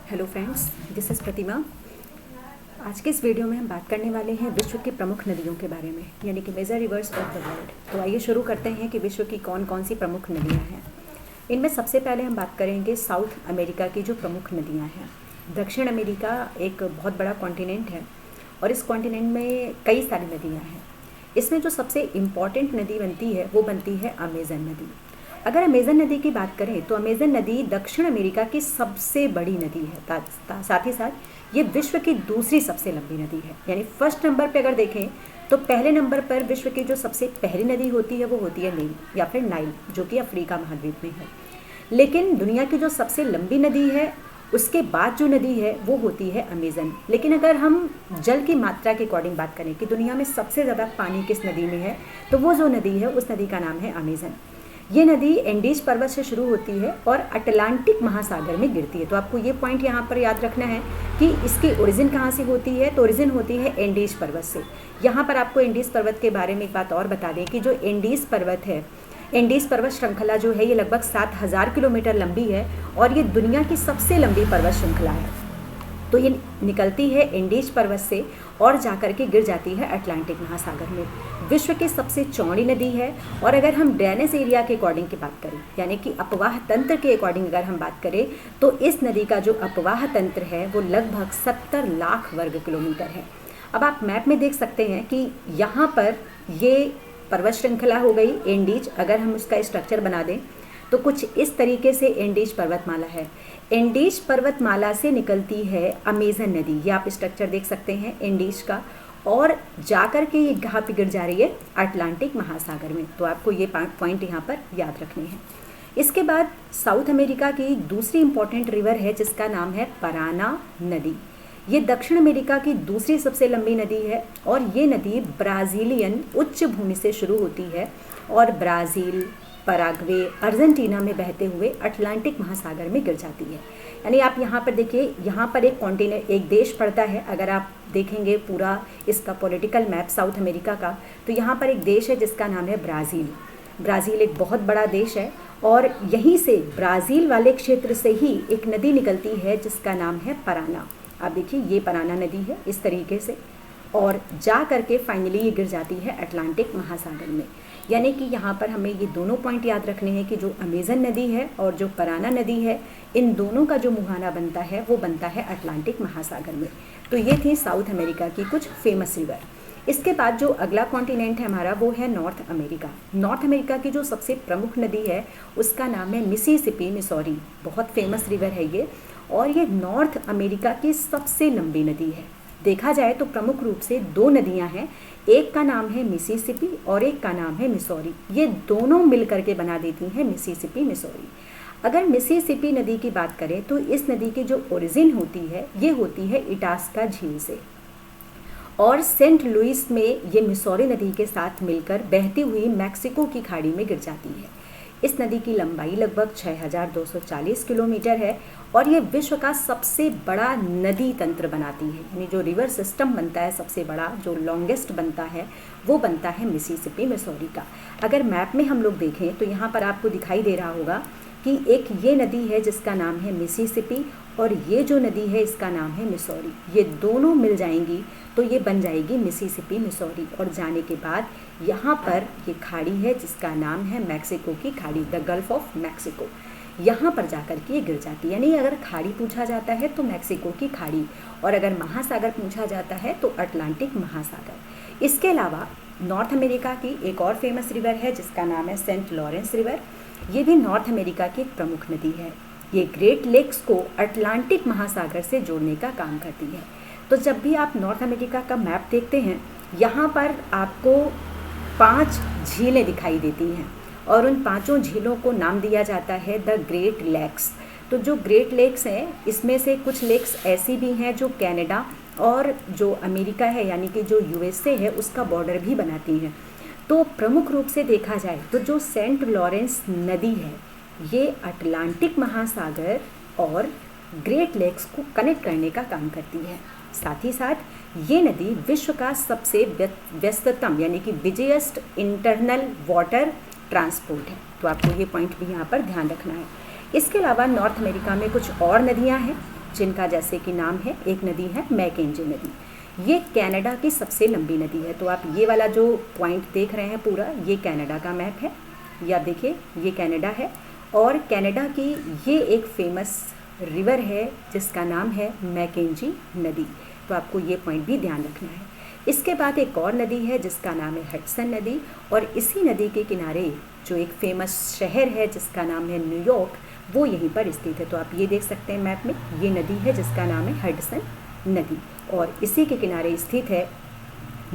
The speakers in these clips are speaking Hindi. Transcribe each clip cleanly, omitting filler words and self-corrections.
हेलो फ्रेंड्स, दिस इज़ प्रतिमा। आज के इस वीडियो में हम बात करने वाले हैं विश्व की प्रमुख नदियों के बारे में, यानी कि major rivers of the world. तो आइए शुरू करते हैं कि विश्व की कौन कौन सी प्रमुख नदियाँ हैं। इनमें सबसे पहले हम बात करेंगे साउथ अमेरिका की जो प्रमुख नदियाँ हैं। दक्षिण अमेरिका एक बहुत बड़ा कॉन्टिनेंट है और इस कॉन्टिनेंट में कई सारी नदियाँ हैं। इसमें जो सबसे इम्पॉर्टेंट नदी बनती है वो बनती है अमेज़न नदी। अगर अमेज़न नदी की बात करें तो अमेज़न नदी दक्षिण अमेरिका की सबसे बड़ी नदी है। साथ ही साथ ये विश्व की दूसरी सबसे लंबी नदी है। यानी फर्स्ट नंबर पे अगर देखें तो पहले नंबर पर विश्व की जो सबसे पहली नदी होती है वो होती है नील या फिर नाइल, जो कि अफ्रीका महाद्वीप में है। लेकिन दुनिया की जो सबसे लंबी नदी है उसके बाद जो नदी है वो होती है अमेज़न। लेकिन अगर हम जल की मात्रा के अकॉर्डिंग बात करें कि दुनिया में सबसे ज़्यादा पानी किस नदी में है, तो वो जो नदी है उस नदी का नाम है अमेज़न। ये नदी एंडीज पर्वत से शुरू होती है और अटलांटिक महासागर में गिरती है। तो आपको ये पॉइंट यहाँ पर याद रखना है कि इसकी ओरिजिन कहाँ से होती है। तो ओरिजिन होती है एंडीज पर्वत से। यहाँ पर आपको एंडीज पर्वत के बारे में एक बात और बता दें कि जो एंडीज पर्वत है, एंडीज पर्वत श्रृंखला जो है ये लगभग 7000 किलोमीटर लंबी है और ये दुनिया की सबसे लंबी पर्वत श्रृंखला है। तो ये निकलती है एंडीज पर्वत से और जाकर के गिर जाती है अटलांटिक महासागर में। विश्व की सबसे चौड़ी नदी है। और अगर हम ड्रेनेज एरिया के अकॉर्डिंग की बात करें, यानी कि अपवाह तंत्र के अकॉर्डिंग अगर हम बात करें, तो इस नदी का जो अपवाह तंत्र है वो लगभग 70 लाख वर्ग किलोमीटर है। अब आप मैप में देख सकते हैं कि यहाँ पर ये पर्वत श्रृंखला हो गई एंडीज। अगर हम उसका स्ट्रक्चर बना दें तो कुछ इस तरीके से एंडीज पर्वतमाला है। एंडीज पर्वतमाला से निकलती है अमेज़न नदी। ये आप स्ट्रक्चर देख सकते हैं एंडीज का, और जाकर के ये कहाँ पे गिर जा रही है, अटलांटिक महासागर में। तो आपको ये पॉइंट यहाँ पर याद रखने हैं। इसके बाद साउथ अमेरिका की दूसरी इंपॉर्टेंट रिवर है जिसका नाम है पराना नदी। ये दक्षिण अमेरिका की दूसरी सबसे लंबी नदी है और ये नदी ब्राज़ीलियन उच्च भूमि से शुरू होती है और ब्राज़ील, पराग्वे, अर्जेंटीना में बहते हुए अटलांटिक महासागर में गिर जाती है। यानी आप यहाँ पर देखिए, यहाँ पर एक कॉन्टिनेंट, एक देश पड़ता है। अगर आप देखेंगे पूरा इसका पॉलिटिकल मैप साउथ अमेरिका का, तो यहाँ पर एक देश है जिसका नाम है ब्राज़ील। ब्राज़ील एक बहुत बड़ा देश है और यहीं से ब्राज़ील वाले क्षेत्र से ही एक नदी निकलती है जिसका नाम है पराना। आप देखिए ये पराना नदी है इस तरीके से, और जा करके फाइनली ये गिर जाती है अटलांटिक महासागर में। यानी कि यहाँ पर हमें ये दोनों पॉइंट याद रखने हैं कि जो अमेज़न नदी है और जो पराना नदी है, इन दोनों का जो मुहाना बनता है वो बनता है अटलांटिक महासागर में। तो ये थी साउथ अमेरिका की कुछ फेमस रिवर। इसके बाद जो अगला कॉन्टिनेंट है हमारा वो है नॉर्थ अमेरिका। नॉर्थ अमेरिका की जो सबसे प्रमुख नदी है उसका नाम है मिसिसिपी, मिसौरी। बहुत फेमस रिवर है ये, और ये नॉर्थ अमेरिका की सबसे लंबी नदी है। देखा जाए तो प्रमुख रूप से दो नदियां हैं, एक का नाम है मिसिसिपी और एक का नाम है मिसौरी। ये दोनों मिल करके बना देती हैं मिसिसिपी, मिसौरी। अगर मिसिसिपी नदी की बात करें तो इस नदी की जो ओरिजिन होती है ये होती है इटास्का झील से, और सेंट लुइस में ये मिसौरी नदी के साथ मिलकर बहती हुई मैक्सिको की खाड़ी में गिर जाती है। इस नदी की लंबाई लगभग 6240 किलोमीटर है और ये विश्व का सबसे बड़ा नदी तंत्र बनाती है। यानी जो रिवर सिस्टम बनता है सबसे बड़ा, जो लॉन्गेस्ट बनता है, वो बनता है मिसिसिपी, मिसौरी का। अगर मैप में हम लोग देखें तो यहाँ पर आपको दिखाई दे रहा होगा कि एक ये नदी है जिसका नाम है मिसिसिपी और ये जो नदी है इसका नाम है मिसौरी। ये दोनों मिल जाएंगी तो ये बन जाएगी मिसिसिपी, मिसौरी। और जाने के बाद यहाँ पर ये खाड़ी है जिसका नाम है मैक्सिको की खाड़ी, द गल्फ ऑफ मैक्सिको। यहाँ पर जाकर के ये गिर जाती है। यानी अगर खाड़ी पूछा जाता है तो मैक्सिको की खाड़ी, और अगर महासागर पूछा जाता है तो अटलांटिक महासागर। इसके अलावा नॉर्थ अमेरिका की एक और फेमस रिवर है जिसका नाम है सेंट लॉरेंस रिवर। ये भी नॉर्थ अमेरिका की एक प्रमुख नदी है। ये ग्रेट लेक्स को अटलांटिक महासागर से जोड़ने का काम करती है। तो जब भी आप नॉर्थ अमेरिका का मैप देखते हैं, यहाँ पर आपको 5 झीलें दिखाई देती हैं और उन 5 झीलों को नाम दिया जाता है द ग्रेट लेक्स। तो जो ग्रेट लेक्स हैं इसमें से कुछ लेक्स ऐसी भी हैं जो कनाडा और जो अमेरिका है यानी कि जो यूएसए है उसका बॉर्डर भी बनाती हैं। तो प्रमुख रूप से देखा जाए तो जो सेंट लॉरेंस नदी है ये अटलांटिक महासागर और ग्रेट लेक्स को कनेक्ट करने का काम करती है। साथ ही साथ ये नदी विश्व का सबसे व्यस्ततम यानी कि बिजिएस्ट इंटरनल वाटर ट्रांसपोर्ट है। तो आपको ये पॉइंट भी यहाँ पर ध्यान रखना है। इसके अलावा नॉर्थ अमेरिका में कुछ और नदियाँ हैं जिनका जैसे कि नाम है, एक नदी है मैकेंजी नदी। ये कनाडा की सबसे लंबी नदी है। तो आप ये वाला जो पॉइंट देख रहे हैं पूरा, ये कनाडा का मैप है। या देखिए ये कनाडा है और कनाडा की ये एक फेमस रिवर है जिसका नाम है मैकेंजी नदी। तो आपको ये पॉइंट भी ध्यान रखना है। इसके बाद एक और नदी है जिसका नाम है हडसन नदी, और इसी नदी के किनारे जो एक फेमस शहर है जिसका नाम है न्यूयॉर्क, वो यहीं पर स्थित है। तो आप ये देख सकते हैं मैप में, ये नदी है जिसका नाम है हडसन नदी और इसी के किनारे स्थित है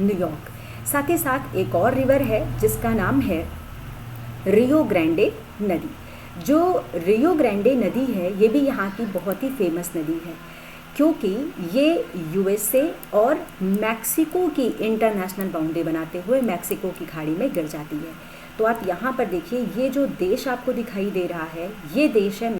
न्यूयॉर्क। साथ ही साथ एक और रिवर है जिसका नाम है रियो ग्रांडे नदी। जो रियो ग्रांडे नदी है ये भी यहाँ की बहुत ही फेमस नदी है, क्योंकि ये यूएसए और मैक्सिको की इंटरनेशनल बाउंड्री बनाते हुए मैक्सिको की खाड़ी में गिर जाती है। तो आप यहाँ पर देखिए, ये जो देश आपको दिखाई दे रहा है, ये देश है